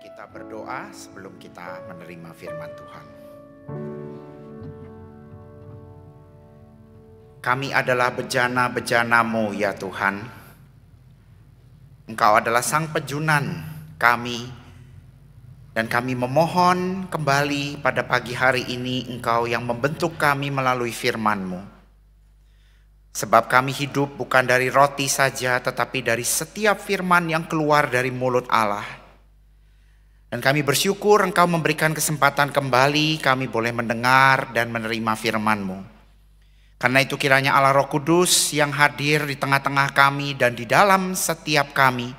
kita berdoa sebelum kita menerima firman Tuhan. Kami adalah bejana-bejana-Mu ya Tuhan. Engkau adalah sang pejunan kami. Dan kami memohon kembali pada pagi hari ini Engkau yang membentuk kami melalui firman-Mu. Sebab kami hidup bukan dari roti saja, tetapi dari setiap firman yang keluar dari mulut Allah. Dan kami bersyukur Engkau memberikan kesempatan kembali kami boleh mendengar dan menerima firman-Mu. Karena itu kiranya Allah Roh Kudus yang hadir di tengah-tengah kami dan di dalam setiap kami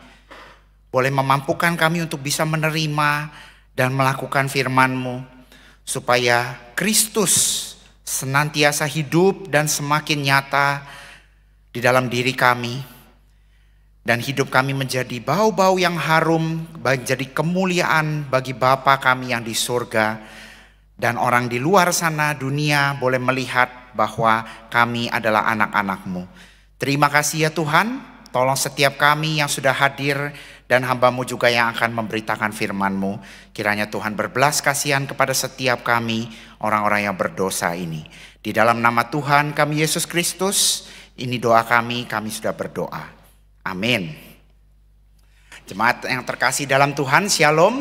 boleh memampukan kami untuk bisa menerima dan melakukan firman-Mu, supaya Kristus senantiasa hidup dan semakin nyata di dalam diri kami. Dan hidup kami menjadi bau-bau yang harum, menjadi kemuliaan bagi Bapa kami yang di surga. Dan orang di luar sana dunia boleh melihat bahwa kami adalah anak-anak-Mu. Terima kasih ya Tuhan, tolong setiap kami yang sudah hadir dan hamba-Mu juga yang akan memberitakan firman-Mu. Kiranya Tuhan berbelas kasihan kepada setiap kami, orang-orang yang berdosa ini. Di dalam nama Tuhan kami Yesus Kristus, ini doa kami sudah berdoa. Amin. Jemaat yang terkasih dalam Tuhan, Shalom.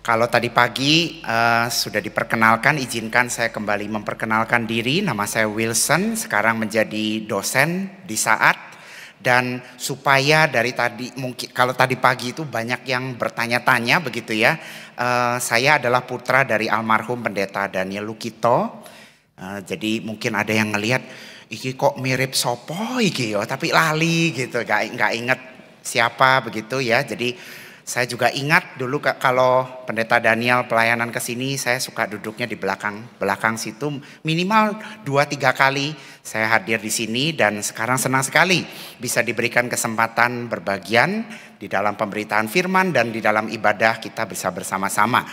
Kalau tadi pagi sudah diperkenalkan, izinkan saya kembali memperkenalkan diri. Nama saya Wilson, sekarang menjadi dosen di Saat. Dan supaya dari tadi, mungkin kalau tadi pagi itu banyak yang bertanya-tanya begitu ya. Saya adalah putra dari almarhum Pendeta Daniel Lukito. Jadi mungkin ada yang ngelihat, iki kok mirip sopo iki yo, tapi lali gitu, nggak inget siapa begitu ya. Jadi saya juga ingat dulu kalau Pendeta Daniel pelayanan ke sini, saya suka duduknya di belakang situ. Minimal 2-3 kali saya hadir di sini, dan sekarang senang sekali bisa diberikan kesempatan berbagian di dalam pemberitaan firman dan di dalam ibadah kita bisa bersama-sama.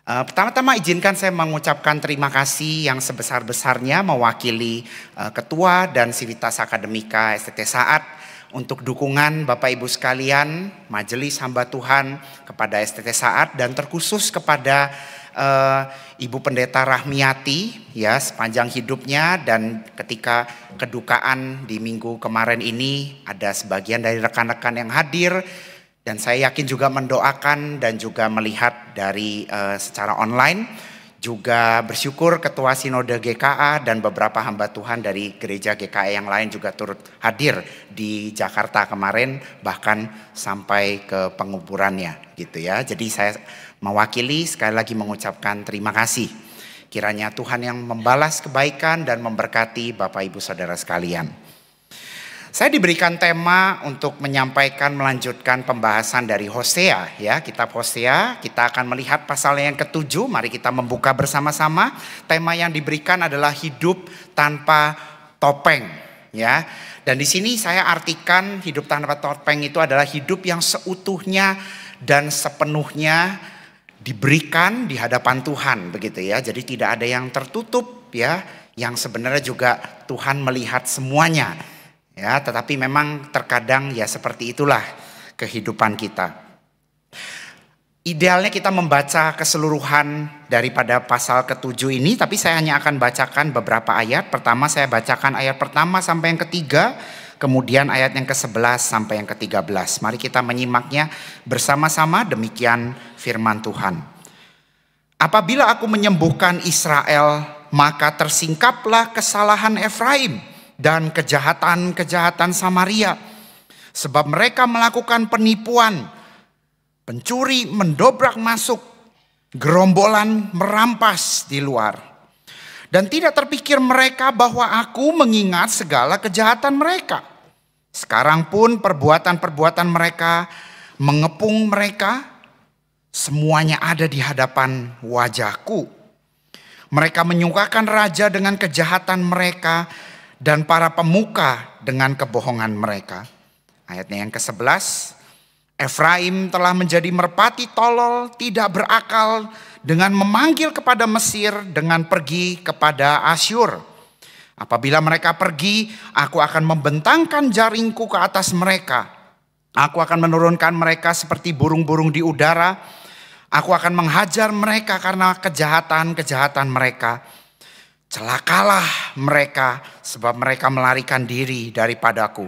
Pertama-tama izinkan saya mengucapkan terima kasih yang sebesar-besarnya mewakili Ketua dan Sivitas Akademika STT Saat untuk dukungan Bapak Ibu sekalian, Majelis Hamba Tuhan kepada STT Saat, dan terkhusus kepada Ibu Pendeta Rahmiati ya sepanjang hidupnya. Dan ketika kedukaan di minggu kemarin ini ada sebagian dari rekan-rekan yang hadir. Dan saya yakin juga mendoakan dan juga melihat dari secara online. Juga bersyukur Ketua Sinode GKA dan beberapa hamba Tuhan dari gereja GKA yang lain juga turut hadir di Jakarta kemarin, bahkan sampai ke penguburannya gitu ya. Jadi saya mewakili sekali lagi mengucapkan terima kasih. Kiranya Tuhan yang membalas kebaikan dan memberkati Bapak Ibu Saudara sekalian. Saya diberikan tema untuk menyampaikan melanjutkan pembahasan dari Hosea ya, kitab Hosea. Kita akan melihat pasal yang ke-7. Mari kita membuka bersama-sama. Tema yang diberikan adalah hidup tanpa topeng ya. Dan di sini saya artikan hidup tanpa topeng itu adalah hidup yang seutuhnya dan sepenuhnya diberikan di hadapan Tuhan begitu ya. Jadi tidak ada yang tertutup ya, yang sebenarnya juga Tuhan melihat semuanya. Ya, tetapi memang terkadang ya seperti itulah kehidupan kita. Idealnya kita membaca keseluruhan daripada pasal ke-7 ini, tapi saya hanya akan bacakan beberapa ayat. Pertama saya bacakan ayat pertama sampai yang ketiga, kemudian ayat yang ke-11 sampai yang ke-13. Mari kita menyimaknya bersama-sama, demikian firman Tuhan. Apabila aku menyembuhkan Israel, maka tersingkaplah kesalahan Efraim dan kejahatan-kejahatan Samaria, sebab mereka melakukan penipuan, pencuri mendobrak masuk, gerombolan merampas di luar. Dan tidak terpikir mereka bahwa aku mengingat segala kejahatan mereka. Sekarang pun perbuatan-perbuatan mereka mengepung mereka, semuanya ada di hadapan wajahku. Mereka menyukakan raja dengan kejahatan mereka, dan para pemuka dengan kebohongan mereka. Ayatnya yang ke-11. Efraim telah menjadi merpati tolol, tidak berakal, dengan memanggil kepada Mesir, dengan pergi kepada Asyur. Apabila mereka pergi, aku akan membentangkan jaringku ke atas mereka. Aku akan menurunkan mereka seperti burung-burung di udara. Aku akan menghajar mereka karena kejahatan-kejahatan mereka. Celakalah mereka sebab mereka melarikan diri daripadaku.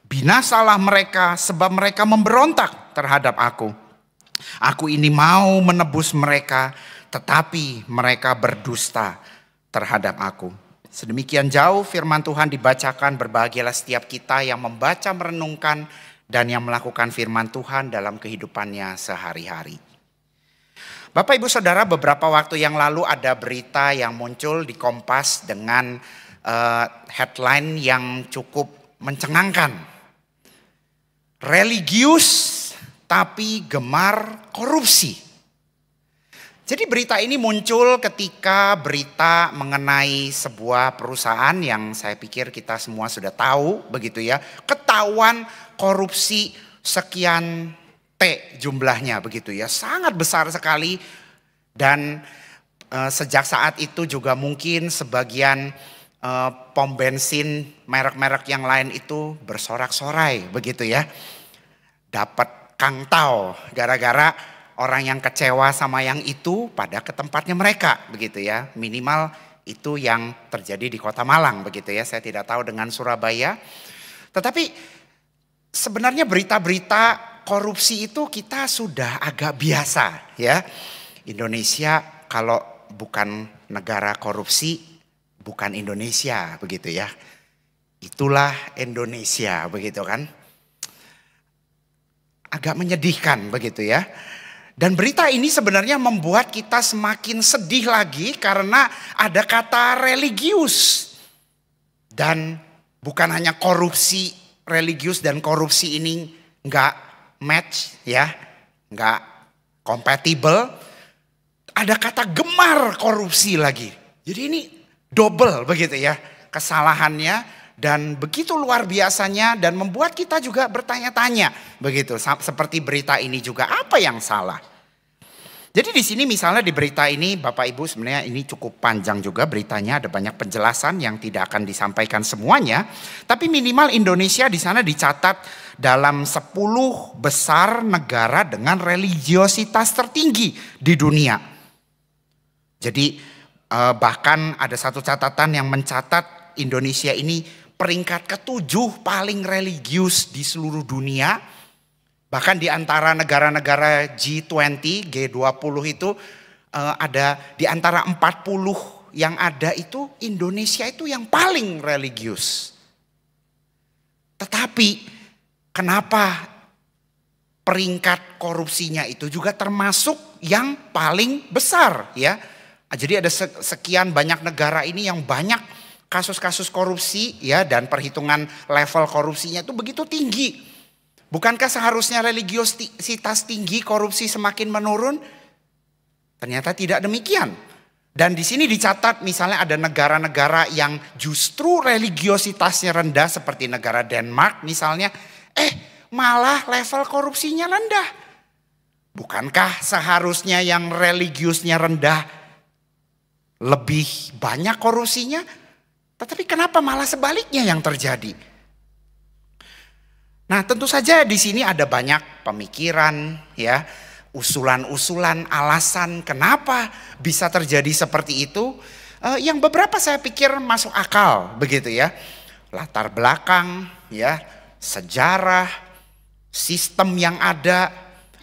Binasalah mereka sebab mereka memberontak terhadap aku. Aku ini mau menebus mereka, tetapi mereka berdusta terhadap aku. Sedemikian jauh firman Tuhan dibacakan. Berbahagialah setiap kita yang membaca, merenungkan, dan yang melakukan firman Tuhan dalam kehidupannya sehari-hari. Bapak Ibu Saudara, beberapa waktu yang lalu ada berita yang muncul di Kompas dengan headline yang cukup mencengangkan. Religius tapi gemar korupsi. Jadi berita ini muncul ketika berita mengenai sebuah perusahaan yang saya pikir kita semua sudah tahu begitu ya. Ketahuan korupsi sekian T jumlahnya begitu ya. Sangat besar sekali dan sejak saat itu juga mungkin sebagian pom bensin merek-merek yang lain itu bersorak-sorai begitu ya. Dapat kangtau gara-gara orang yang kecewa sama yang itu pada ke tempatnya mereka begitu ya. Minimal itu yang terjadi di Kota Malang begitu ya. Saya tidak tahu dengan Surabaya. Tetapi sebenarnya berita-berita korupsi itu kita sudah agak biasa ya. Indonesia kalau bukan negara korupsi bukan Indonesia begitu ya. Itulah Indonesia begitu kan. Agak menyedihkan begitu ya. Dan berita ini sebenarnya membuat kita semakin sedih lagi karena ada kata religius. Dan bukan hanya korupsi, religius dan korupsi ini nggak match ya, nggak compatible. Ada kata gemar korupsi lagi. Jadi ini double begitu ya kesalahannya. Dan begitu luar biasanya dan membuat kita juga bertanya-tanya begitu. Seperti berita ini juga, apa yang salah? Jadi di sini misalnya di berita ini Bapak Ibu, sebenarnya ini cukup panjang juga beritanya, ada banyak penjelasan yang tidak akan disampaikan semuanya. Tapi minimal Indonesia di sana dicatat dalam 10 besar negara dengan religiositas tertinggi di dunia. Jadi bahkan ada satu catatan yang mencatat Indonesia ini peringkat ke-7 paling religius di seluruh dunia. Bahkan di antara negara-negara G20, G20 itu ada di antara 40 yang ada itu Indonesia itu yang paling religius. Tetapi kenapa peringkat korupsinya itu juga termasuk yang paling besar ya. Jadi ada sekian banyak negara ini yang banyak kasus-kasus korupsi ya, dan perhitungan level korupsinya itu begitu tinggi. Bukankah seharusnya religiositas tinggi korupsi semakin menurun? Ternyata tidak demikian. Dan di sini dicatat misalnya ada negara-negara yang justru religiositasnya rendah seperti negara Denmark misalnya, malah level korupsinya rendah. Bukankah seharusnya yang religiusnya rendah lebih banyak korupsinya? Tetapi kenapa malah sebaliknya yang terjadi? Nah, tentu saja di sini ada banyak pemikiran ya, usulan-usulan, alasan kenapa bisa terjadi seperti itu. Yang beberapa saya pikir masuk akal begitu ya. Latar belakang ya, sejarah, sistem yang ada.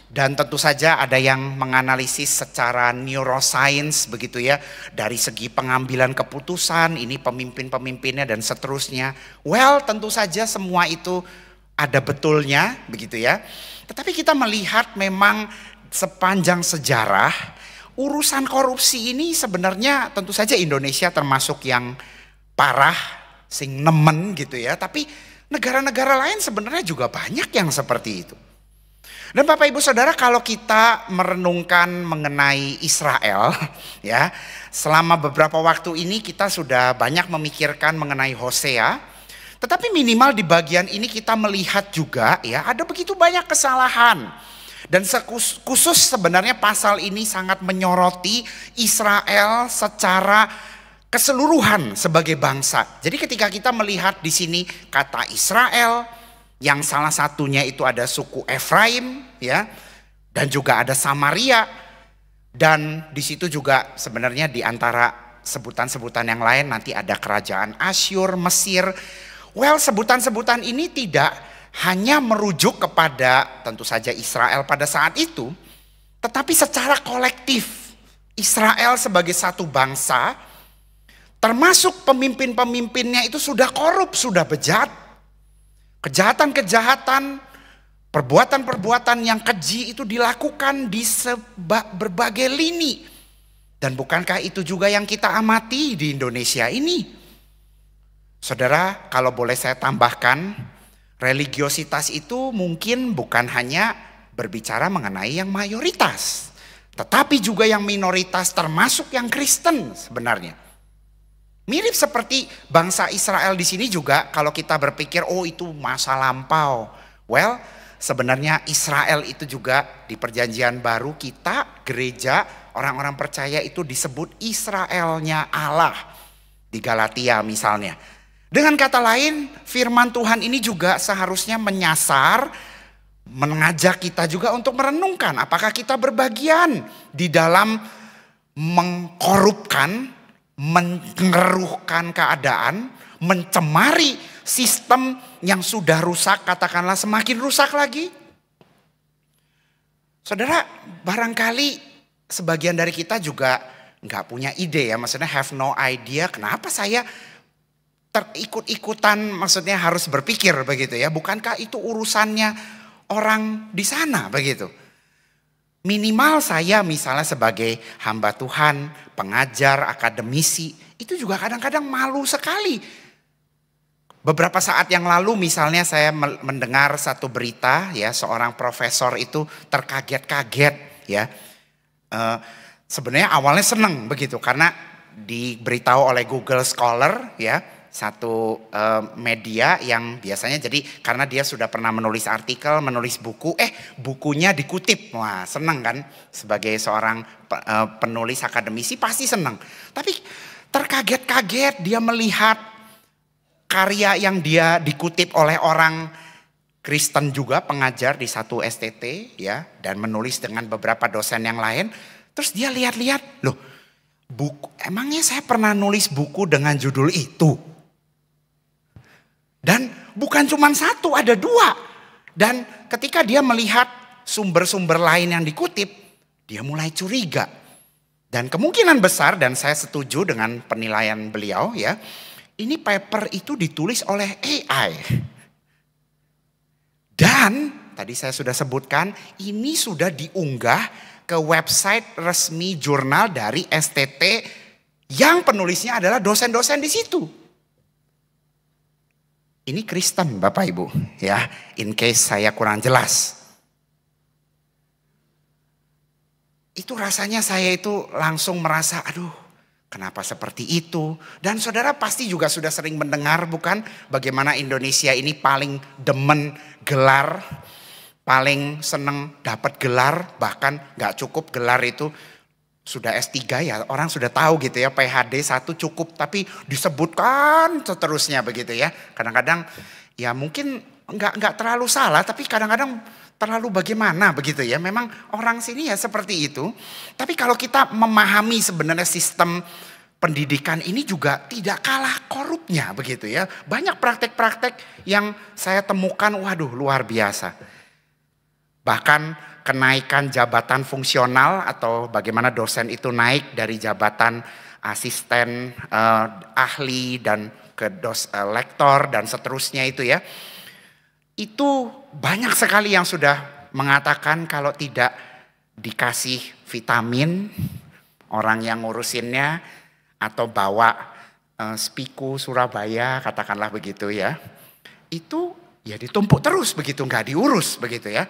Dan tentu saja ada yang menganalisis secara neuroscience begitu ya. Dari segi pengambilan keputusan, ini pemimpin-pemimpinnya dan seterusnya. Well, tentu saja semua itu ada betulnya begitu ya. Tetapi kita melihat memang sepanjang sejarah urusan korupsi ini sebenarnya tentu saja Indonesia termasuk yang parah, sing nemen gitu ya. Tapi negara-negara lain sebenarnya juga banyak yang seperti itu. Dan Bapak Ibu Saudara, kalau kita merenungkan mengenai Israel ya, selama beberapa waktu ini kita sudah banyak memikirkan mengenai Hosea. Tetapi minimal di bagian ini kita melihat juga ya, ada begitu banyak kesalahan. Dan khusus sebenarnya pasal ini sangat menyoroti Israel secara keseluruhan sebagai bangsa. Jadi ketika kita melihat di sini kata Israel, yang salah satunya itu ada suku Efraim, ya, dan juga ada Samaria, dan di situ juga sebenarnya di antara sebutan-sebutan yang lain nanti ada kerajaan Asyur, Mesir. Well, sebutan-sebutan ini tidak hanya merujuk kepada tentu saja Israel pada saat itu, tetapi secara kolektif Israel sebagai satu bangsa, termasuk pemimpin-pemimpinnya itu sudah korup, sudah bejat. Kejahatan-kejahatan, perbuatan-perbuatan yang keji itu dilakukan di berbagai lini. Dan bukankah itu juga yang kita amati di Indonesia ini? Saudara, kalau boleh saya tambahkan, religiositas itu mungkin bukan hanya berbicara mengenai yang mayoritas, tetapi juga yang minoritas, termasuk yang Kristen sebenarnya. Mirip seperti bangsa Israel di sini juga, kalau kita berpikir oh itu masa lampau. Well, sebenarnya Israel itu juga di Perjanjian Baru kita gereja orang-orang percaya itu disebut Israelnya Allah di Galatia misalnya. Dengan kata lain, firman Tuhan ini juga seharusnya menyasar, mengajak kita juga untuk merenungkan apakah kita berbagian di dalam mengkorupkan, mengeruhkan keadaan, mencemari sistem yang sudah rusak, katakanlah semakin rusak lagi. Saudara, barangkali sebagian dari kita juga nggak punya ide ya, maksudnya have no idea kenapa saya terikut-ikutan, maksudnya harus berpikir begitu ya. Bukankah itu urusannya orang di sana begitu? Minimal saya misalnya sebagai hamba Tuhan, pengajar, akademisi, itu juga kadang-kadang malu sekali. Beberapa saat yang lalu misalnya saya mendengar satu berita ya, seorang profesor itu terkaget-kaget ya. Sebenarnya awalnya senang begitu karena diberitahu oleh Google Scholar ya, satu media yang biasanya jadi karena dia sudah pernah menulis artikel, menulis buku, bukunya dikutip. Wah, senang kan, sebagai seorang penulis akademisi pasti senang. Tapi terkaget-kaget dia melihat karya yang dia dikutip oleh orang Kristen juga, pengajar di satu STT ya, dan menulis dengan beberapa dosen yang lain. Terus dia lihat-lihat, loh, buku, emangnya saya pernah nulis buku dengan judul itu? Dan bukan cuma satu, ada dua. Dan ketika dia melihat sumber-sumber lain yang dikutip, dia mulai curiga. Dan kemungkinan besar, dan saya setuju dengan penilaian beliau ya, ini paper itu ditulis oleh AI. Dan tadi saya sudah sebutkan, ini sudah diunggah ke website resmi jurnal dari STT yang penulisnya adalah dosen-dosen di situ. Ini Kristen Bapak Ibu ya, in case saya kurang jelas. Itu rasanya saya itu langsung merasa aduh, kenapa seperti itu? Dan saudara pasti juga sudah sering mendengar bukan, bagaimana Indonesia ini paling demen gelar, paling seneng dapat gelar, bahkan gak cukup gelar itu sudah S3 ya, orang sudah tahu gitu ya, PhD 1 cukup, tapi disebutkan seterusnya begitu ya. Kadang-kadang ya mungkin nggak terlalu salah, tapi kadang-kadang terlalu bagaimana begitu ya. Memang orang sini ya seperti itu. Tapi kalau kita memahami sebenarnya sistem pendidikan ini juga tidak kalah korupnya begitu ya. Banyak praktek-praktek yang saya temukan, waduh luar biasa. Bahkan kenaikan jabatan fungsional atau bagaimana dosen itu naik dari jabatan asisten ahli dan ke lektor dan seterusnya itu ya. Itu banyak sekali yang sudah mengatakan kalau tidak dikasih vitamin orang yang ngurusinnya atau bawa spiku Surabaya katakanlah begitu ya. Itu ya ditumpuk terus begitu, nggak diurus begitu ya.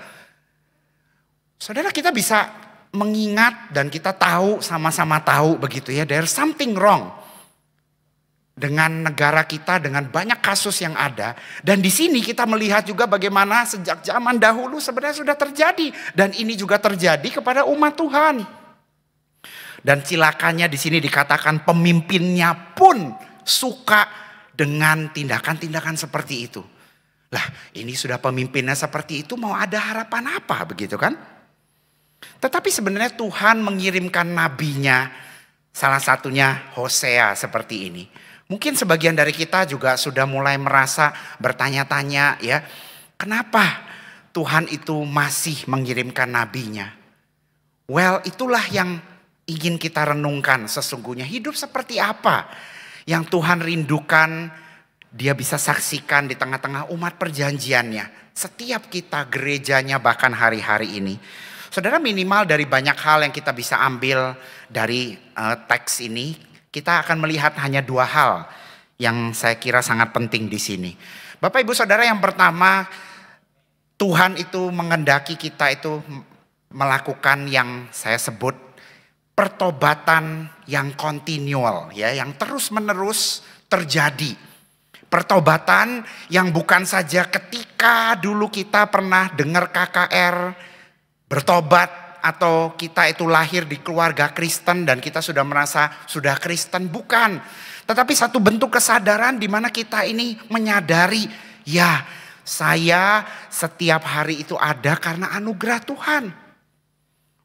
Saudara, kita bisa mengingat dan kita tahu, sama-sama tahu begitu ya, there's something wrong dengan negara kita, dengan banyak kasus yang ada. Dan di sini kita melihat juga bagaimana sejak zaman dahulu sebenarnya sudah terjadi, dan ini juga terjadi kepada umat Tuhan. Dan cilakanya di sini dikatakan pemimpinnya pun suka dengan tindakan-tindakan seperti itu. Lah, ini sudah pemimpinnya seperti itu, mau ada harapan apa begitu kan? Tetapi sebenarnya Tuhan mengirimkan nabinya, salah satunya Hosea seperti ini. Mungkin sebagian dari kita juga sudah mulai merasa bertanya-tanya ya, kenapa Tuhan itu masih mengirimkan nabinya? Well, itulah yang ingin kita renungkan sesungguhnya. Hidup seperti apa yang Tuhan rindukan dia bisa saksikan di tengah-tengah umat perjanjiannya. Setiap kita gerejanya bahkan hari-hari ini. Saudara, minimal dari banyak hal yang kita bisa ambil dari teks ini, kita akan melihat hanya dua hal yang saya kira sangat penting di sini. Bapak Ibu Saudara, yang pertama, Tuhan itu mengendaki kita itu melakukan yang saya sebut pertobatan yang kontinual ya, yang terus-menerus terjadi. Pertobatan yang bukan saja ketika dulu kita pernah dengar KKR bertobat atau kita itu lahir di keluarga Kristen dan kita sudah merasa sudah Kristen, bukan. Tetapi satu bentuk kesadaran di mana kita ini menyadari, ya saya setiap hari itu ada karena anugerah Tuhan.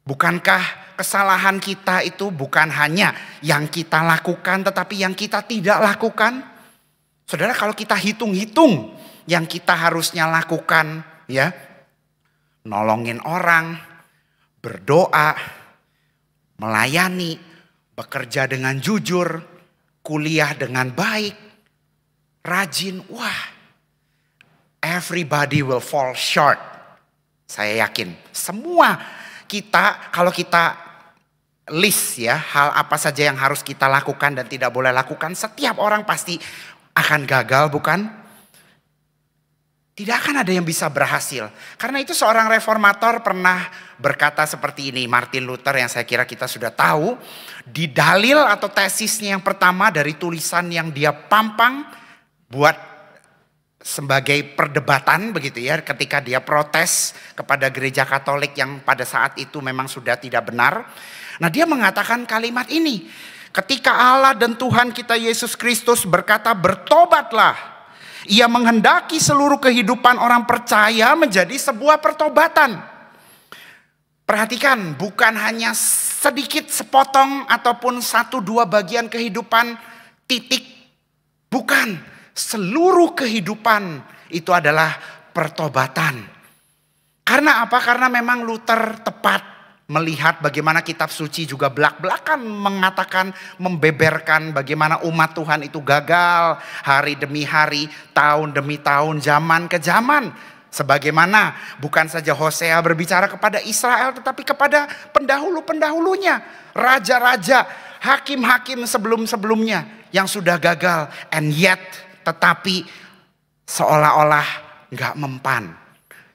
Bukankah kesalahan kita itu bukan hanya yang kita lakukan tetapi yang kita tidak lakukan? Saudara, kalau kita hitung-hitung yang kita harusnya lakukan ya, nolongin orang, berdoa, melayani, bekerja dengan jujur, kuliah dengan baik, rajin, wah, everybody will fall short. Saya yakin semua kita, kalau kita list ya hal apa saja yang harus kita lakukan dan tidak boleh lakukan, setiap orang pasti akan gagal, bukan? Tidak akan ada yang bisa berhasil. Karena itu seorang reformator pernah berkata seperti ini, Martin Luther, yang saya kira kita sudah tahu. Di dalil atau tesisnya yang pertama dari tulisan yang dia pampang buat sebagai perdebatan begitu ya, ketika dia protes kepada gereja Katolik yang pada saat itu memang sudah tidak benar. Nah, dia mengatakan kalimat ini, ketika Allah dan Tuhan kita Yesus Kristus berkata bertobatlah, Ia menghendaki seluruh kehidupan orang percaya menjadi sebuah pertobatan. Perhatikan, bukan hanya sedikit sepotong ataupun satu dua bagian kehidupan titik. Bukan, seluruh kehidupan itu adalah pertobatan. Karena apa? Karena memang Luther tepat melihat bagaimana kitab suci juga belak-belakan mengatakan, membeberkan bagaimana umat Tuhan itu gagal hari demi hari, tahun demi tahun, zaman ke zaman. Sebagaimana bukan saja Hosea berbicara kepada Israel tetapi kepada pendahulu-pendahulunya, raja-raja, hakim-hakim sebelum-sebelumnya yang sudah gagal, and yet tetapi seolah-olah gak mempan.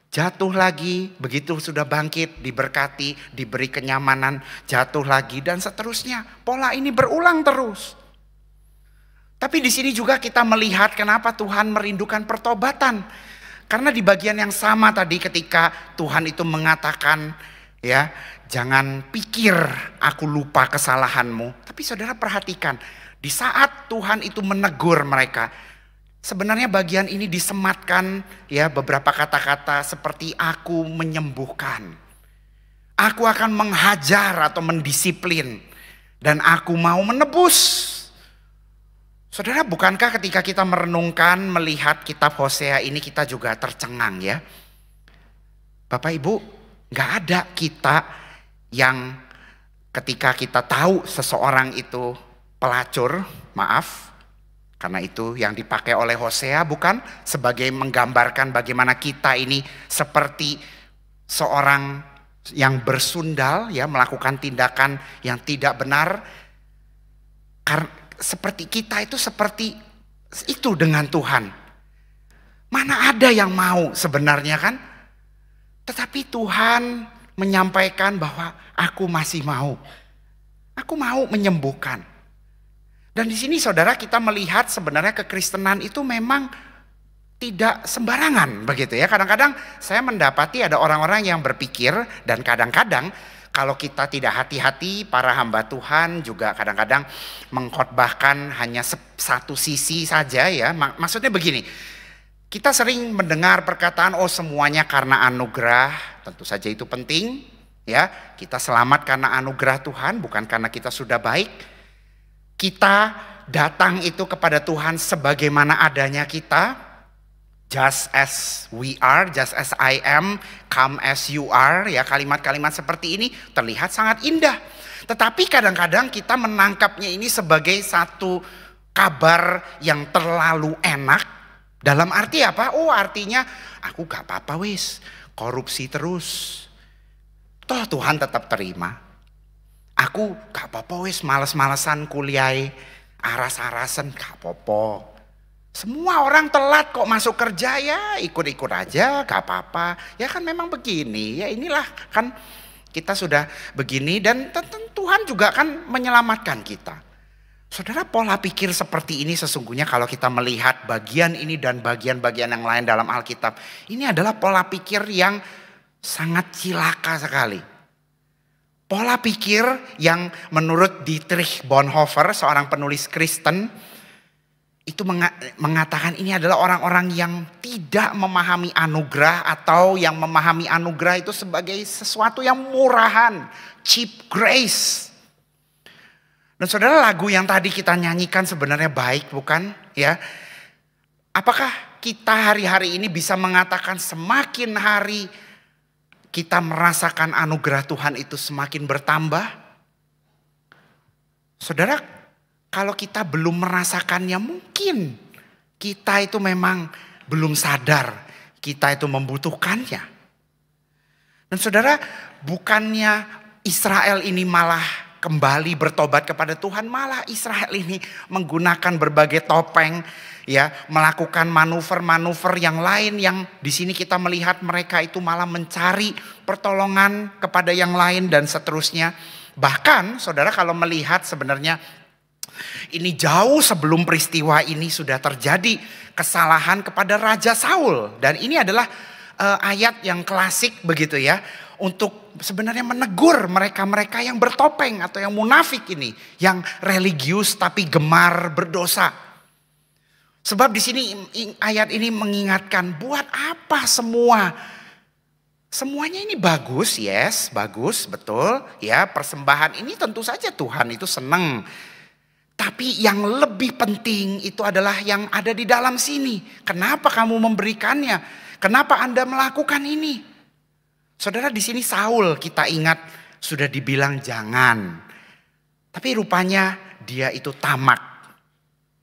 Jatuh lagi, begitu sudah bangkit, diberkati, diberi kenyamanan, jatuh lagi dan seterusnya. Pola ini berulang terus. Tapi di sini juga kita melihat kenapa Tuhan merindukan pertobatan. Karena di bagian yang sama tadi ketika Tuhan itu mengatakan, ya, jangan pikir aku lupa kesalahanmu. Tapi saudara perhatikan, di saat Tuhan itu menegur mereka, sebenarnya bagian ini disematkan ya beberapa kata-kata seperti aku menyembuhkan. Aku akan menghajar atau mendisiplin dan aku mau menebus. Saudara, bukankah ketika kita merenungkan melihat kitab Hosea ini kita juga tercengang ya? Bapak Ibu, gak ada kita yang ketika kita tahu seseorang itu pelacur, maaf, karena itu yang dipakai oleh Hosea bukan sebagai menggambarkan bagaimana kita ini seperti seorang yang bersundal ya, melakukan tindakan yang tidak benar. Seperti kita itu seperti itu dengan Tuhan. Mana ada yang mau sebenarnya kan? Tetapi Tuhan menyampaikan bahwa aku masih mau. Aku mau menyembuhkan. Dan di sini saudara kita melihat sebenarnya kekristenan itu memang tidak sembarangan begitu ya. Kadang-kadang saya mendapati ada orang-orang yang berpikir dan kadang-kadang kalau kita tidak hati-hati, para hamba Tuhan juga kadang-kadang mengkhotbahkan hanya satu sisi saja ya. Maksudnya begini, Kita sering mendengar perkataan, oh semuanya karena anugerah. Tentu saja itu penting, ya. Kita selamat karena anugerah Tuhan, bukan karena kita sudah baik. Kita datang itu kepada Tuhan sebagaimana adanya kita. Just as we are, just as I am, come as you are. Ya, kalimat-kalimat seperti ini terlihat sangat indah. Tetapi kadang-kadang kita menangkapnya ini sebagai satu kabar yang terlalu enak. Dalam arti apa? Oh, artinya aku gak apa-apa wis, korupsi terus. Toh Tuhan tetap terima. Aku gak apa-apa wis, males-malesan kuliah, aras-arasan gak apa-apa. Semua orang telat kok masuk kerja, ya ikut-ikut aja gak apa-apa. Ya kan memang begini, ya inilah kan kita sudah begini dan Tuhan juga kan menyelamatkan kita. Saudara, pola pikir seperti ini sesungguhnya kalau kita melihat bagian ini dan bagian-bagian yang lain dalam Alkitab, ini adalah pola pikir yang sangat cilaka sekali. Pola pikir yang menurut Dietrich Bonhoeffer, seorang penulis Kristen, itu mengatakan ini adalah orang-orang yang tidak memahami anugerah atau yang memahami anugerah itu sebagai sesuatu yang murahan, cheap grace. Dan saudara, lagu yang tadi kita nyanyikan sebenarnya baik, bukan? Ya, apakah kita hari-hari ini bisa mengatakan semakin hari kita merasakan anugerah Tuhan itu semakin bertambah? Saudara, kalau kita belum merasakannya, mungkin kita itu memang belum sadar kita itu membutuhkannya. Dan saudara, bukannya Israel ini malah kembali bertobat kepada Tuhan, malah Israel ini menggunakan berbagai topeng, ya, melakukan manuver-manuver yang lain yang di sini kita melihat mereka itu malah mencari pertolongan kepada yang lain dan seterusnya. Bahkan saudara, kalau melihat sebenarnya ini jauh sebelum peristiwa ini sudah terjadi kesalahan kepada Raja Saul, dan ini adalah ayat yang klasik begitu ya, untuk sebenarnya menegur mereka-mereka yang bertopeng atau yang munafik ini, yang religius tapi gemar berdosa. Sebab di sini ayat ini mengingatkan, buat apa semuanya ini bagus, yes, bagus, betul, ya, persembahan ini tentu saja Tuhan itu senang. Tapi yang lebih penting itu adalah yang ada di dalam sini. Kenapa kamu memberikannya? Kenapa Anda melakukan ini? Saudara, di sini Saul kita ingat sudah dibilang jangan. Tapi rupanya dia itu tamak.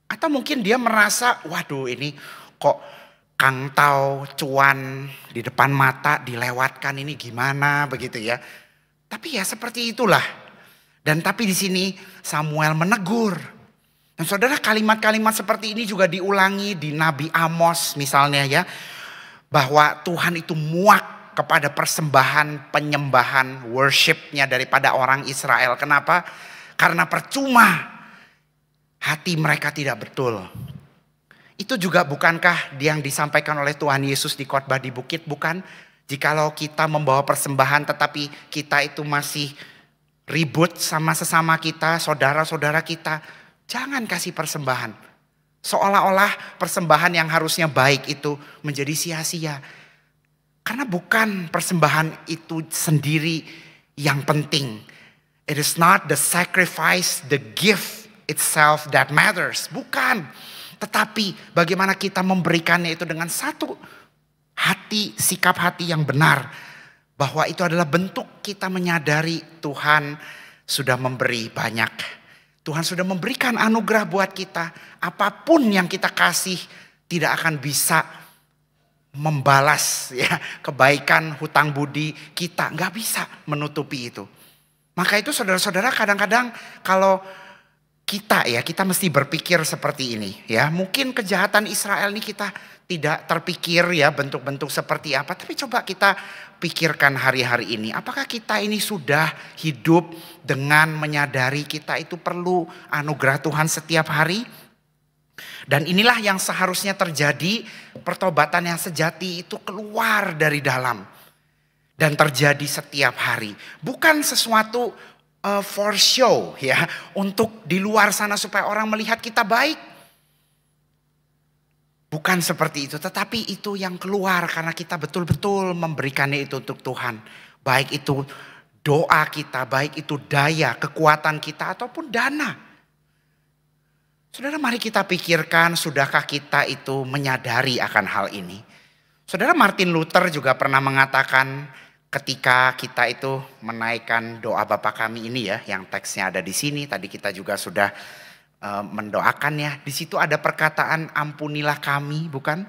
Atau mungkin dia merasa, waduh ini kok Kang Tau cuan di depan mata dilewatkan, ini gimana begitu ya. Tapi ya seperti itulah. Dan tapi di sini Samuel menegur. Dan saudara, kalimat-kalimat seperti ini juga diulangi di Nabi Amos misalnya ya. Bahwa Tuhan itu muak kepada persembahan, penyembahan, worshipnya daripada orang Israel. Kenapa? Karena percuma hati mereka tidak betul. Itu juga bukankah yang disampaikan oleh Tuhan Yesus di khotbah di bukit? Bukan? Jikalau kita membawa persembahan tetapi kita itu masih ribut sama sesama kita, saudara-saudara kita, jangan kasih persembahan. Seolah-olah persembahan yang harusnya baik itu menjadi sia-sia. Karena bukan persembahan itu sendiri yang penting. It is not the sacrifice, the gift itself that matters. Bukan. Tetapi bagaimana kita memberikannya itu dengan satu hati, sikap hati yang benar. Bahwa itu adalah bentuk kita menyadari Tuhan sudah memberi banyak. Tuhan sudah memberikan anugerah buat kita. Apapun yang kita kasih tidak akan bisa membalas ya kebaikan, hutang budi kita, nggak bisa menutupi itu. Maka itu saudara-saudara, kadang-kadang kalau kita mesti berpikir seperti ini ya. Mungkin kejahatan Israel ini kita tidak terpikir ya bentuk-bentuk seperti apa, tapi coba kita pikirkan hari-hari ini. Apakah kita ini sudah hidup dengan menyadari kita itu perlu anugerah Tuhan setiap hari? Dan inilah yang seharusnya terjadi, pertobatan yang sejati itu keluar dari dalam. Dan terjadi setiap hari. Bukan sesuatu for show ya, untuk di luar sana supaya orang melihat kita baik. Bukan seperti itu, tetapi itu yang keluar karena kita betul-betul memberikannya itu untuk Tuhan. Baik itu doa kita, baik itu daya, kekuatan kita ataupun dana. Saudara, mari kita pikirkan, sudahkah kita itu menyadari akan hal ini? Saudara, Martin Luther juga pernah mengatakan ketika kita itu menaikkan doa Bapa Kami ini ya, yang teksnya ada di sini, tadi kita juga sudah mendoakannya. Di situ ada perkataan ampunilah kami, bukan?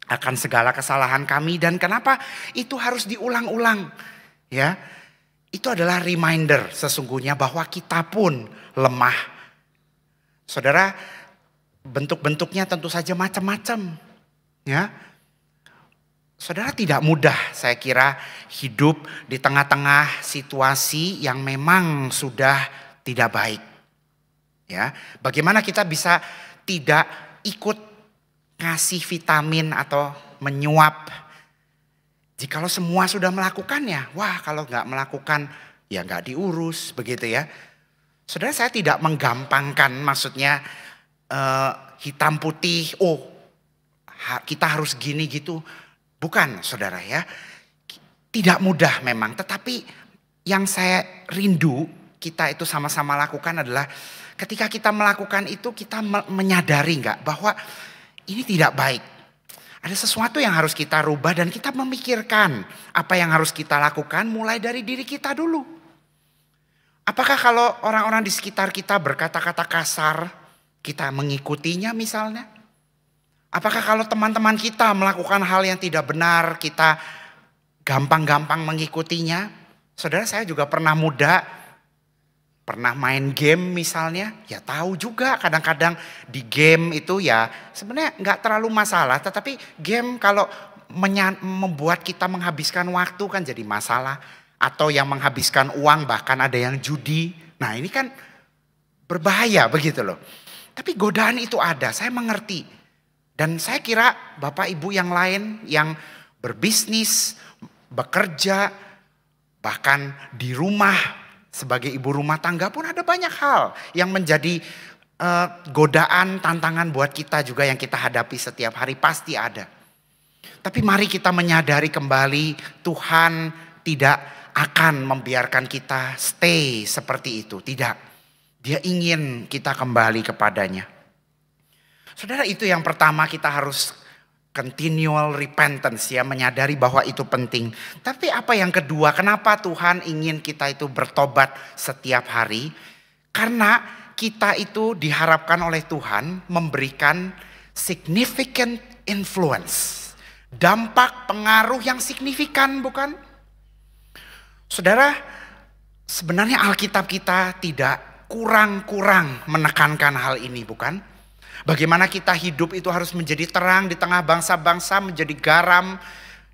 Akan segala kesalahan kami. Dan kenapa itu harus diulang-ulang? Ya, itu adalah reminder sesungguhnya bahwa kita pun lemah. Saudara, bentuk-bentuknya tentu saja macam-macam. Ya, saudara, tidak mudah saya kira hidup di tengah-tengah situasi yang memang sudah tidak baik. Ya, bagaimana kita bisa tidak ikut ngasih vitamin atau menyuap? Jikalau semua sudah melakukannya, wah kalau nggak melakukan ya nggak diurus, begitu ya. Saudara, saya tidak menggampangkan, maksudnya hitam putih, oh kita harus gini gitu. Bukan saudara ya, tidak mudah memang. Tetapi yang saya rindu kita itu sama-sama lakukan adalah ketika kita melakukan itu kita menyadari enggak bahwa ini tidak baik. Ada sesuatu yang harus kita rubah dan kita memikirkan apa yang harus kita lakukan mulai dari diri kita dulu. Apakah kalau orang-orang di sekitar kita berkata-kata kasar, kita mengikutinya misalnya? Apakah kalau teman-teman kita melakukan hal yang tidak benar, kita gampang-gampang mengikutinya? Saudara, saya juga pernah muda, pernah main game misalnya, ya tahu juga kadang-kadang di game itu ya sebenarnya nggak terlalu masalah. Tetapi game kalau membuat kita menghabiskan waktu kan jadi masalah. Atau yang menghabiskan uang, bahkan ada yang judi. Nah ini kan berbahaya begitu loh. Tapi godaan itu ada, saya mengerti. Dan saya kira Bapak Ibu yang lain yang berbisnis, bekerja, bahkan di rumah, sebagai ibu rumah tangga pun ada banyak hal yang menjadi godaan, tantangan buat kita juga yang kita hadapi setiap hari, pasti ada. Tapi mari kita menyadari kembali Tuhan tidak akan membiarkan kita stay seperti itu. Tidak, Dia ingin kita kembali kepadanya. Saudara, itu yang pertama, kita harus continual repentance ya, menyadari bahwa itu penting. Tapi apa yang kedua, kenapa Tuhan ingin kita itu bertobat setiap hari? Karena kita itu diharapkan oleh Tuhan memberikan significant influence. Dampak pengaruh yang signifikan, bukan? Saudara, sebenarnya Alkitab kita tidak kurang-kurang menekankan hal ini, bukan? Bagaimana kita hidup itu harus menjadi terang di tengah bangsa-bangsa, menjadi garam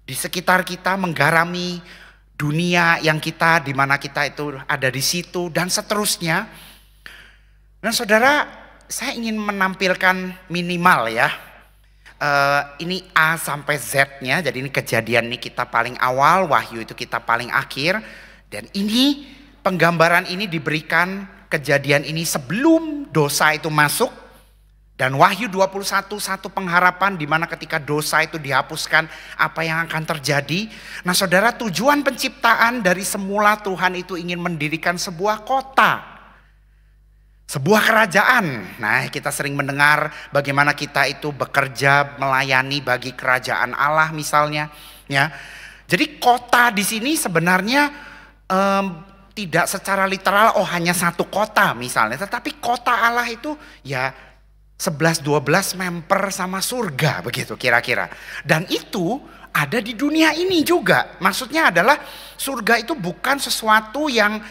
di sekitar kita, menggarami dunia yang kita, di mana kita itu ada di situ dan seterusnya. Dan saudara, saya ingin menampilkan minimal ya. Ini A sampai Z-nya, jadi ini Kejadian ini kita paling awal, Wahyu itu kita paling akhir. Dan ini penggambaran ini diberikan, Kejadian ini sebelum dosa itu masuk. Dan Wahyu 21 satu pengharapan di mana ketika dosa itu dihapuskan apa yang akan terjadi. Nah saudara, tujuan penciptaan dari semula Tuhan itu ingin mendirikan sebuah kota, sebuah kerajaan. Nah kita sering mendengar bagaimana kita itu bekerja melayani bagi kerajaan Allah misalnya. Ya, jadi kota di sini sebenarnya tidak secara literal hanya satu kota misalnya, tetapi kota Allah itu ya 11-12 member sama surga begitu kira-kira. Dan itu ada di dunia ini juga. Maksudnya adalah surga itu bukan sesuatu yang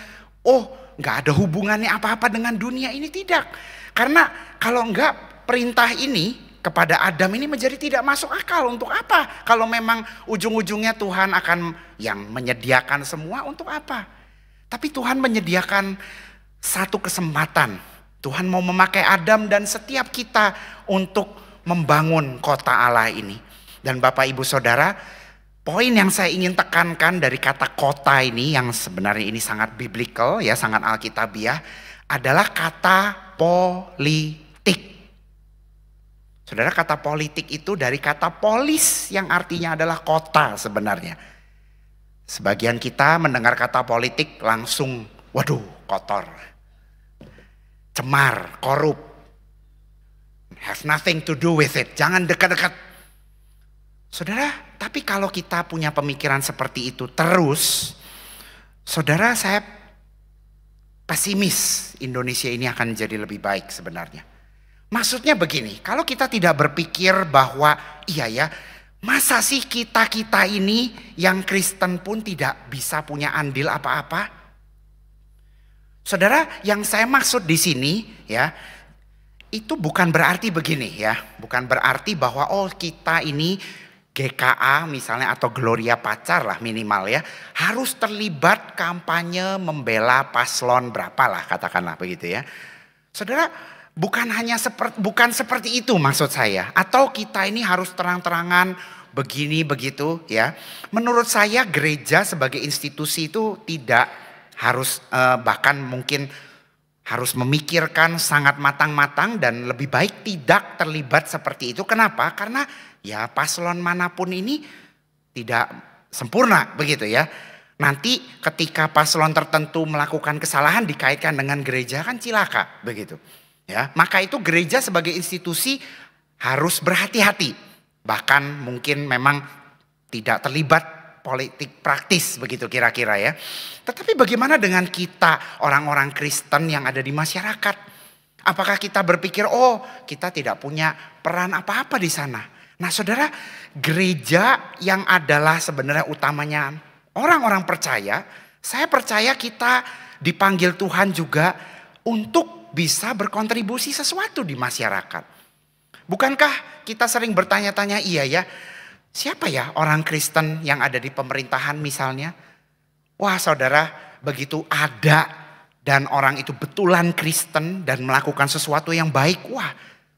nggak ada hubungannya apa-apa dengan dunia ini, tidak. Karena kalau enggak perintah ini kepada Adam ini menjadi tidak masuk akal. Untuk apa? Kalau memang ujung-ujungnya Tuhan akan yang menyediakan semua, untuk apa? Tapi Tuhan menyediakan satu kesempatan. Tuhan mau memakai Adam dan setiap kita untuk membangun kota Allah ini. Dan Bapak Ibu Saudara, poin yang saya ingin tekankan dari kata kota ini yang sebenarnya ini sangat biblical ya, sangat alkitabiah, adalah kata politik. Saudara, kata politik itu dari kata polis yang artinya adalah kota sebenarnya. Sebagian kita mendengar kata politik langsung, waduh, kotor, cemar, korup, have nothing to do with it, jangan dekat-dekat. Saudara, tapi kalau kita punya pemikiran seperti itu terus, saudara, saya pesimis Indonesia ini akan jadi lebih baik sebenarnya. Maksudnya begini, kalau kita tidak berpikir bahwa iya ya, masa sih kita-kita ini yang Kristen pun tidak bisa punya andil apa-apa? Saudara, yang saya maksud di sini ya, itu bukan berarti begini ya, bukan berarti bahwa oh kita ini GKA misalnya atau Gloria Pacar lah minimal ya, harus terlibat kampanye membela paslon berapa lah katakanlah begitu ya. Saudara, bukan seperti itu maksud saya, atau kita ini harus terang-terangan begini begitu ya. Menurut saya gereja sebagai institusi itu tidak harus bahkan mungkin harus memikirkan sangat matang-matang dan lebih baik tidak terlibat seperti itu. Kenapa? Karena ya paslon manapun ini tidak sempurna begitu ya. Nanti ketika paslon tertentu melakukan kesalahan dikaitkan dengan gereja kan cilaka begitu. Ya, maka itu gereja sebagai institusi harus berhati-hati. Bahkan mungkin memang tidak terlibat politik praktis begitu kira-kira ya. Tetapi bagaimana dengan kita orang-orang Kristen yang ada di masyarakat? Apakah kita berpikir oh kita tidak punya peran apa-apa di sana? Nah saudara, gereja yang adalah sebenarnya utamanya orang-orang percaya, saya percaya kita dipanggil Tuhan juga untuk bisa berkontribusi sesuatu di masyarakat. Bukankah kita sering bertanya-tanya, iya ya, siapa ya orang Kristen yang ada di pemerintahan misalnya? Wah saudara, begitu ada dan orang itu betulan Kristen dan melakukan sesuatu yang baik, wah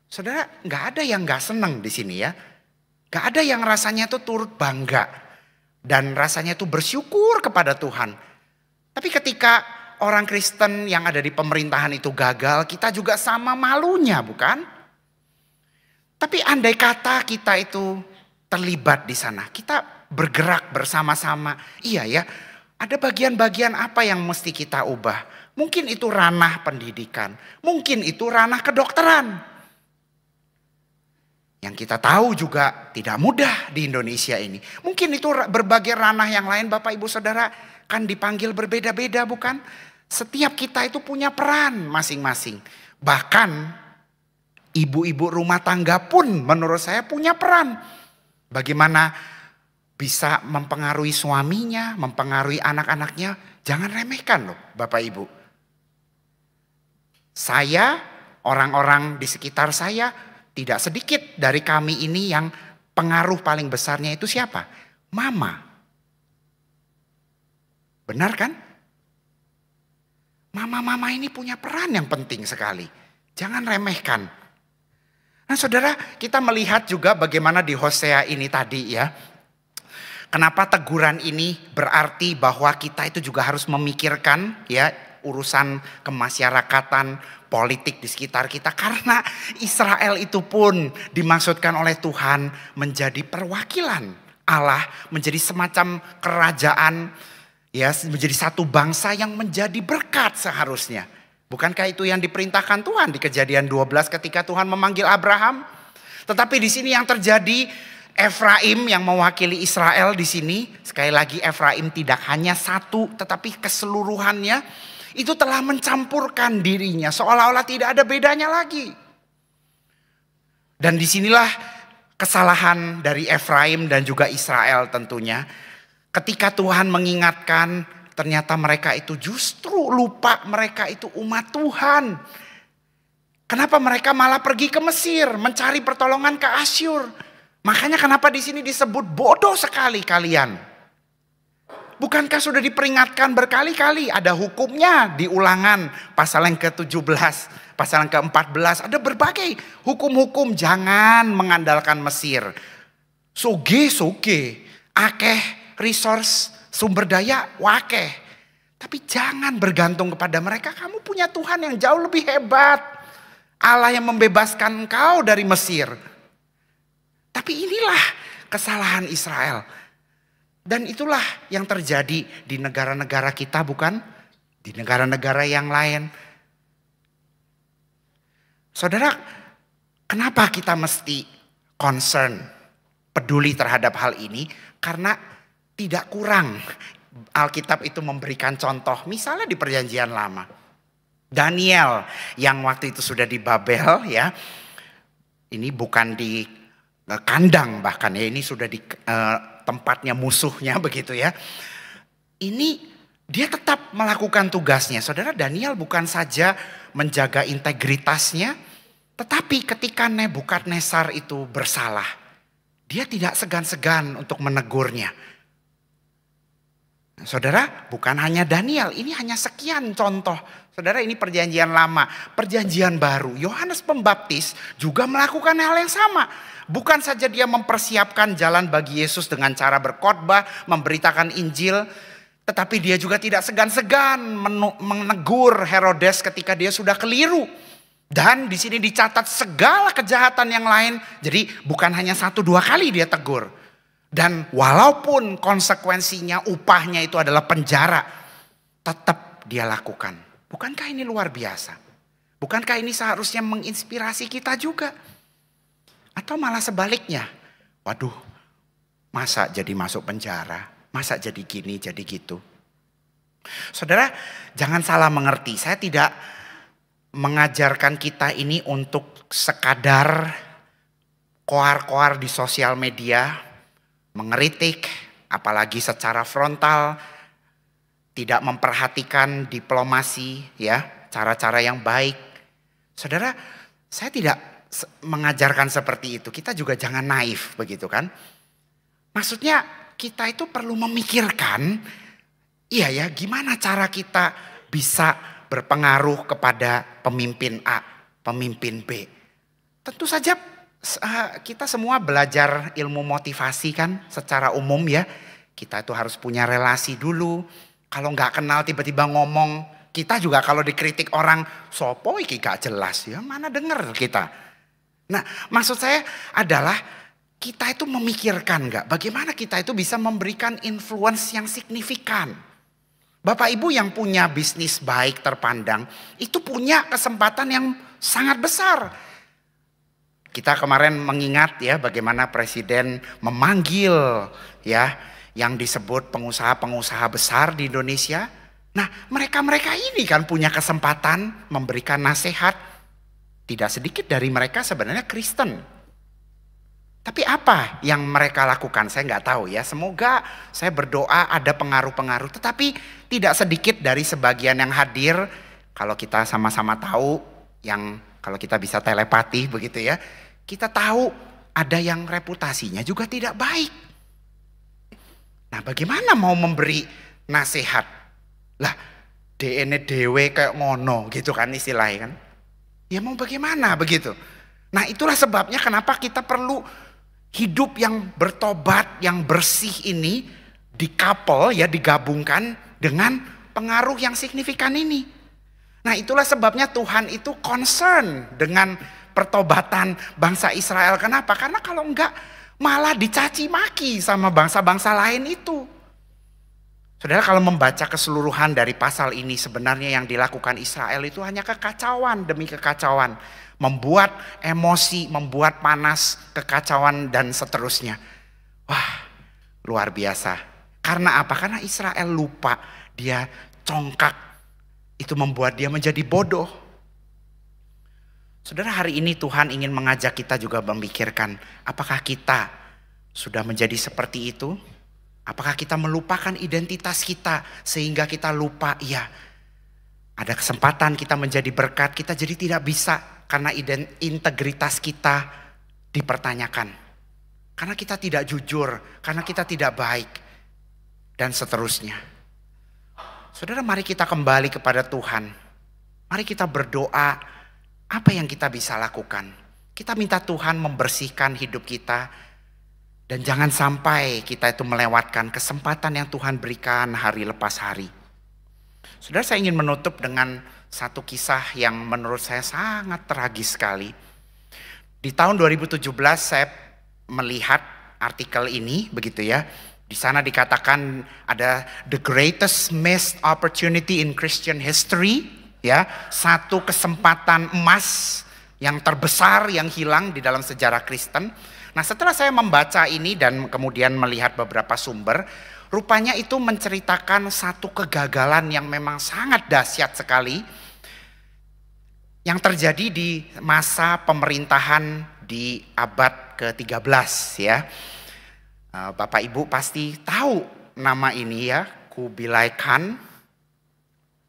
saudara nggak ada yang nggak seneng di sini ya. Nggak ada yang rasanya tuh turut bangga dan rasanya tuh bersyukur kepada Tuhan. Tapi ketika orang Kristen yang ada di pemerintahan itu gagal, kita juga sama malunya bukan? Tapi andai kata kita itu terlibat di sana, kita bergerak bersama-sama. Iya ya, ada bagian-bagian apa yang mesti kita ubah. Mungkin itu ranah pendidikan, mungkin itu ranah kedokteran. Yang kita tahu juga tidak mudah di Indonesia ini. Mungkin itu berbagai ranah yang lain Bapak Ibu Saudara kan dipanggil berbeda-beda bukan? Setiap kita itu punya peran masing-masing. Bahkan ibu-ibu rumah tangga pun menurut saya punya peran. Bagaimana bisa mempengaruhi suaminya, mempengaruhi anak-anaknya. Jangan remehkan loh Bapak Ibu. Saya, orang-orang di sekitar saya, tidak sedikit dari kami ini yang pengaruh paling besarnya itu siapa? Mama. Benar kan? Mama-mama ini punya peran yang penting sekali. Jangan remehkan. Nah saudara, kita melihat juga bagaimana di Hosea ini tadi ya. Kenapa teguran ini berarti bahwa kita itu juga harus memikirkan ya urusan kemasyarakatan, politik di sekitar kita. Karena Israel itu pun dimaksudkan oleh Tuhan menjadi perwakilan Allah, menjadi semacam kerajaan, ya menjadi satu bangsa yang menjadi berkat seharusnya. Bukankah itu yang diperintahkan Tuhan di Kejadian 12 ketika Tuhan memanggil Abraham? Tetapi di sini yang terjadi, Efraim yang mewakili Israel di sini, sekali lagi Efraim tidak hanya satu tetapi keseluruhannya itu telah mencampurkan dirinya seolah-olah tidak ada bedanya lagi. Dan disinilah kesalahan dari Efraim dan juga Israel tentunya. Ketika Tuhan mengingatkan, ternyata mereka itu justru lupa mereka itu umat Tuhan. Kenapa mereka malah pergi ke Mesir mencari pertolongan ke Asyur? Makanya kenapa di sini disebut bodoh sekali kalian. Bukankah sudah diperingatkan berkali-kali, ada hukumnya di Ulangan pasal yang ke-17, pasal yang ke-14, ada berbagai hukum-hukum jangan mengandalkan Mesir. Soge, akeh resource, sumber daya, wakeh. Tapi jangan bergantung kepada mereka, kamu punya Tuhan yang jauh lebih hebat. Allah yang membebaskan engkau dari Mesir. Tapi inilah kesalahan Israel. Dan itulah yang terjadi di negara-negara kita, bukan? Di negara-negara yang lain. Saudara, kenapa kita mesti concern, peduli terhadap hal ini? Karena tidak kurang Alkitab itu memberikan contoh. Misalnya di Perjanjian Lama. Daniel yang waktu itu sudah di Babel ya. Ini bukan di kandang bahkan ya, ini sudah di tempatnya musuhnya begitu ya. Ini dia tetap melakukan tugasnya. Saudara, Daniel bukan saja menjaga integritasnya, tetapi ketika Nebukadnezar itu bersalah, dia tidak segan-segan untuk menegurnya. Saudara, bukan hanya Daniel, ini hanya sekian contoh. Saudara, ini Perjanjian Lama, Perjanjian Baru. Yohanes Pembaptis juga melakukan hal yang sama. Bukan saja dia mempersiapkan jalan bagi Yesus dengan cara berkhotbah, memberitakan Injil, tetapi dia juga tidak segan-segan menegur Herodes ketika dia sudah keliru. Dan di sini dicatat segala kejahatan yang lain. Jadi bukan hanya 1-2 kali dia tegur. Dan walaupun konsekuensinya, upahnya itu adalah penjara, tetap dia lakukan. Bukankah ini luar biasa? Bukankah ini seharusnya menginspirasi kita juga? Atau malah sebaliknya, waduh, masa jadi masuk penjara, masa jadi gini, jadi gitu. Saudara, jangan salah mengerti, saya tidak mengajarkan kita ini untuk sekadar koar-koar di sosial media, mengeritik, apalagi secara frontal, tidak memperhatikan diplomasi, ya, cara-cara yang baik. Saudara, saya tidak mengajarkan seperti itu. Kita juga jangan naif begitu kan. Maksudnya kita itu perlu memikirkan, iya ya, gimana cara kita bisa berpengaruh kepada pemimpin A, pemimpin B. Tentu saja kita semua belajar ilmu motivasi kan secara umum ya. Kita itu harus punya relasi dulu. Kalau nggak kenal tiba-tiba ngomong, kita juga kalau dikritik orang, sopo iki gak jelas ya, mana denger kita. Nah, maksud saya adalah kita itu memikirkan nggak bagaimana kita itu bisa memberikan influence yang signifikan. Bapak Ibu yang punya bisnis baik terpandang itu punya kesempatan yang sangat besar. Kita kemarin mengingat ya bagaimana presiden memanggil ya yang disebut pengusaha-pengusaha besar di Indonesia. Nah, mereka-mereka ini kan punya kesempatan memberikan nasihat. Tidak sedikit dari mereka sebenarnya Kristen. Tapi apa yang mereka lakukan? Saya nggak tahu ya. Semoga saya berdoa ada pengaruh-pengaruh. Tetapi tidak sedikit dari sebagian yang hadir. Kalau kita sama-sama tahu, yang kalau kita bisa telepati begitu ya. Kita tahu ada yang reputasinya juga tidak baik. Nah, bagaimana mau memberi nasihat? Lah, DN dewe kayak ngono gitu kan istilahnya kan. Ya mau bagaimana begitu. Nah, itulah sebabnya kenapa kita perlu hidup yang bertobat, yang bersih ini dikapel ya, digabungkan dengan pengaruh yang signifikan ini. Nah, itulah sebabnya Tuhan itu concern dengan pertobatan bangsa Israel. Kenapa? Karena kalau enggak malah dicaci maki sama bangsa-bangsa lain itu. Saudara, kalau membaca keseluruhan dari pasal ini, sebenarnya yang dilakukan Israel itu hanya kekacauan demi kekacauan. Membuat emosi, membuat panas, kekacauan dan seterusnya. Wah, luar biasa. Karena apa? Karena Israel lupa, dia congkak. Itu membuat dia menjadi bodoh. Saudara, hari ini Tuhan ingin mengajak kita juga memikirkan, apakah kita sudah menjadi seperti itu? Apakah kita melupakan identitas kita sehingga kita lupa, ya ada kesempatan kita menjadi berkat, kita jadi tidak bisa karena integritas kita dipertanyakan. Karena kita tidak jujur, karena kita tidak baik, dan seterusnya. Saudara, mari kita kembali kepada Tuhan. Mari kita berdoa, apa yang kita bisa lakukan. Kita minta Tuhan membersihkan hidup kita. Dan jangan sampai kita itu melewatkan kesempatan yang Tuhan berikan hari lepas hari. Saudara, saya ingin menutup dengan satu kisah yang menurut saya sangat tragis sekali. Di tahun 2017 saya melihat artikel ini begitu ya. Di sana dikatakan ada the greatest missed opportunity in Christian history, ya, satu kesempatan emas yang terbesar yang hilang di dalam sejarah Kristen. Nah, setelah saya membaca ini dan kemudian melihat beberapa sumber, rupanya itu menceritakan satu kegagalan yang memang sangat dahsyat sekali yang terjadi di masa pemerintahan di abad ke-13 ya. Bapak Ibu pasti tahu nama ini ya, Kubilai Khan.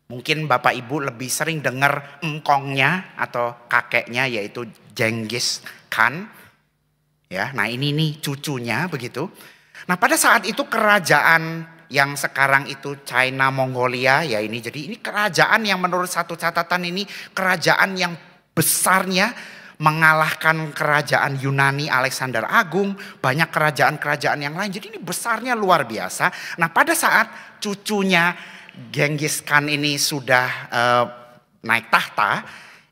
Mungkin Bapak Ibu lebih sering dengar engkongnya atau kakeknya yaitu Genghis Khan. Ya, nah ini nih cucunya begitu. Nah, pada saat itu kerajaan yang sekarang itu China Mongolia ya ini, jadi ini kerajaan yang menurut satu catatan ini kerajaan yang besarnya mengalahkan kerajaan Yunani Alexander Agung, banyak kerajaan-kerajaan yang lain. Jadi ini besarnya luar biasa. Nah, pada saat cucunya Genghis Khan ini sudah naik tahta,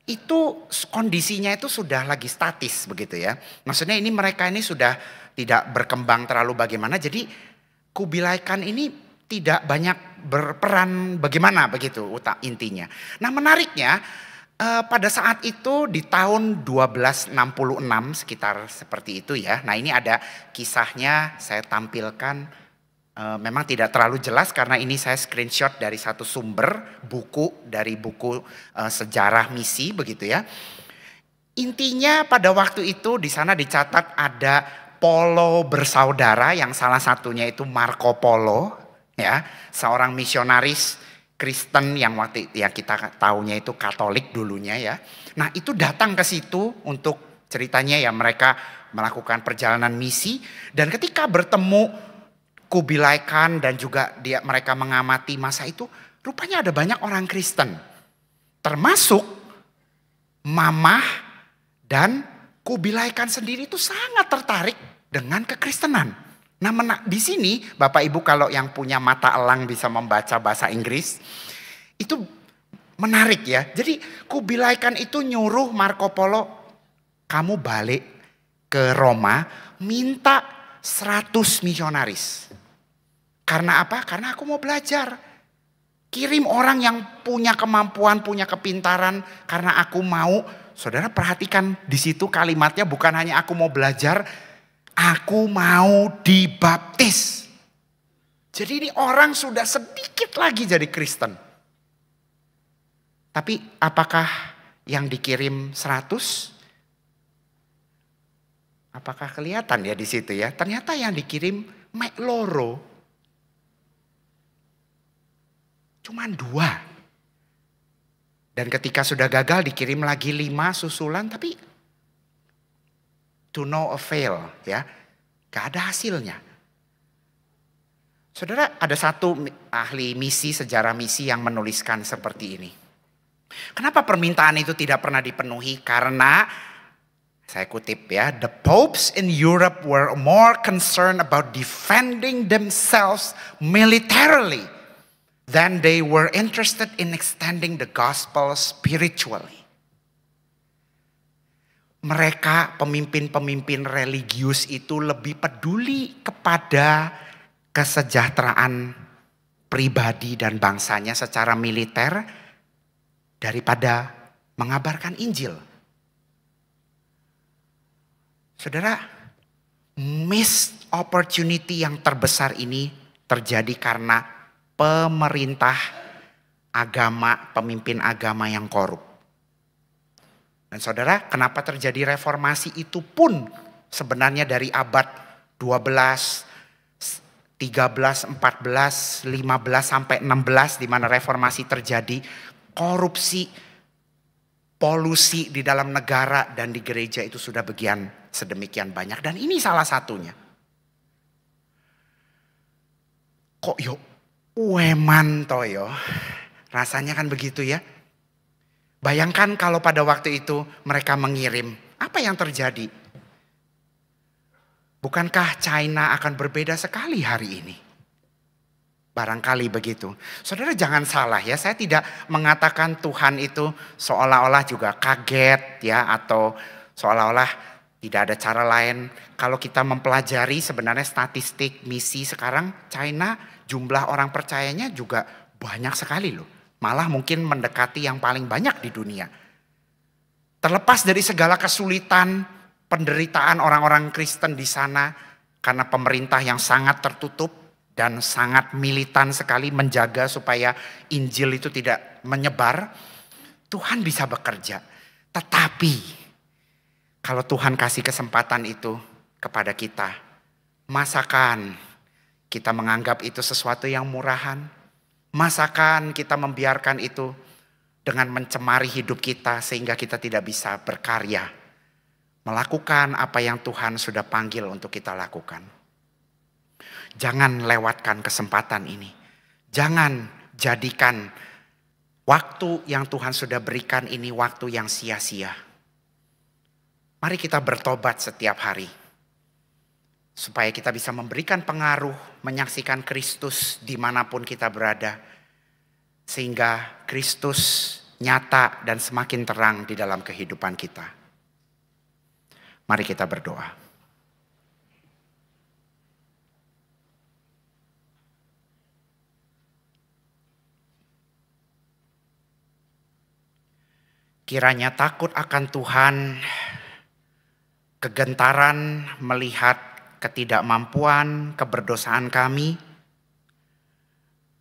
itu kondisinya itu sudah lagi statis begitu ya. Maksudnya ini mereka ini sudah tidak berkembang terlalu bagaimana. Jadi Kubilai Khan ini tidak banyak berperan bagaimana begitu intinya. Nah, menariknya pada saat itu di tahun 1266 sekitar seperti itu ya. Nah, ini ada kisahnya saya tampilkan, memang tidak terlalu jelas karena ini saya screenshot dari satu sumber buku, dari buku sejarah misi begitu ya. Intinya pada waktu itu di sana dicatat ada Polo bersaudara yang salah satunya itu Marco Polo ya, seorang misionaris Kristen yang waktu yang kita tahunya itu Katolik dulunya ya. Nah, itu datang ke situ untuk ceritanya ya mereka melakukan perjalanan misi dan ketika bertemu Kubilai Khan dan juga mereka mengamati masa itu, rupanya ada banyak orang Kristen. Termasuk Mamah dan Kubilai Khan sendiri itu sangat tertarik dengan kekristenan. Nah, di sini Bapak Ibu kalau yang punya mata elang bisa membaca bahasa Inggris, itu menarik ya. Jadi Kubilai Khan itu nyuruh Marco Polo, kamu balik ke Roma, minta 100 misionaris. Karena apa? Karena aku mau belajar. Kirim orang yang punya kemampuan, punya kepintaran, karena aku mau. Saudara perhatikan di situ kalimatnya bukan hanya aku mau belajar, aku mau dibaptis. Jadi ini orang sudah sedikit lagi jadi Kristen. Tapi apakah yang dikirim 100? Apakah kelihatan ya di situ ya? Ternyata yang dikirim mek loro. Cuman 2. Dan ketika sudah gagal dikirim lagi 5 susulan, tapi to no avail ya. Gak ada hasilnya. Saudara, ada satu ahli misi, sejarah misi yang menuliskan seperti ini. Kenapa permintaan itu tidak pernah dipenuhi? Karena, saya kutip ya, the popes in Europe were more concerned about defending themselves militarily than they were interested in extending the gospel spiritually. Mereka pemimpin-pemimpin religius itu lebih peduli kepada kesejahteraan pribadi dan bangsanya secara militer daripada mengabarkan Injil. Saudara, missed opportunity yang terbesar ini terjadi karena pemerintah agama, pemimpin agama yang korup. Dan saudara, kenapa terjadi reformasi itu pun sebenarnya dari abad 12, 13, 14, 15 sampai 16 di mana reformasi terjadi, korupsi, polusi di dalam negara dan di gereja itu sudah sedemikian banyak dan ini salah satunya. Kok yo ueman toyo, rasanya kan begitu ya. Bayangkan kalau pada waktu itu mereka mengirim, apa yang terjadi? Bukankah China akan berbeda sekali hari ini? Barangkali begitu. Saudara jangan salah ya, saya tidak mengatakan Tuhan itu seolah-olah juga kaget ya, atau seolah-olah Tidak ada cara lain kalau kita mempelajari sebenarnya statistik misi sekarang China, jumlah orang percayanya juga banyak sekali loh. Malah mungkin mendekati yang paling banyak di dunia. Terlepas dari segala kesulitan, penderitaan orang-orang Kristen di sana karena pemerintah yang sangat tertutup dan sangat militan sekali menjaga supaya Injil itu tidak menyebar, Tuhan bisa bekerja. Tetapi kalau Tuhan kasih kesempatan itu kepada kita, masakan kita menganggap itu sesuatu yang murahan? Masakan kita membiarkan itu dengan mencemari hidup kita sehingga kita tidak bisa berkarya, melakukan apa yang Tuhan sudah panggil untuk kita lakukan? Jangan lewatkan kesempatan ini. Jangan jadikan waktu yang Tuhan sudah berikan ini waktu yang sia-sia. Mari kita bertobat setiap hari. Supaya kita bisa memberikan pengaruh, menyaksikan Kristus dimanapun kita berada. Sehingga Kristus nyata dan semakin terang di dalam kehidupan kita. Mari kita berdoa. Kiranya takut akan Tuhan, kegentaran melihat ketidakmampuan, keberdosaan kami,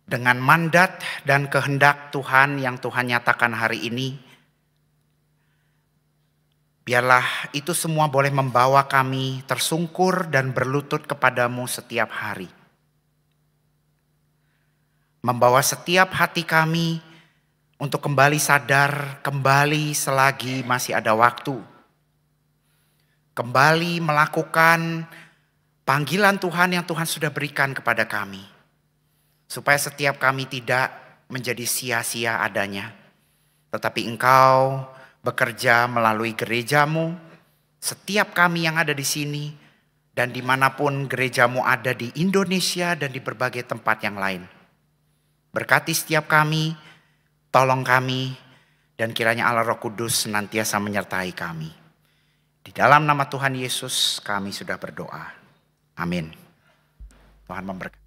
dengan mandat dan kehendak Tuhan yang Tuhan nyatakan hari ini, biarlah itu semua boleh membawa kami tersungkur dan berlutut kepadamu setiap hari. Membawa setiap hati kami untuk kembali sadar, kembali selagi masih ada waktu. Kembali melakukan panggilan Tuhan yang Tuhan sudah berikan kepada kami. Supaya setiap kami tidak menjadi sia-sia adanya. Tetapi Engkau bekerja melalui gerejamu, setiap kami yang ada di sini, dan dimanapun gerejamu ada di Indonesia dan di berbagai tempat yang lain. Berkati setiap kami, tolong kami, dan kiranya Allah Roh Kudus senantiasa menyertai kami. Di dalam nama Tuhan Yesus kami sudah berdoa. Amin. Tuhan memberkati.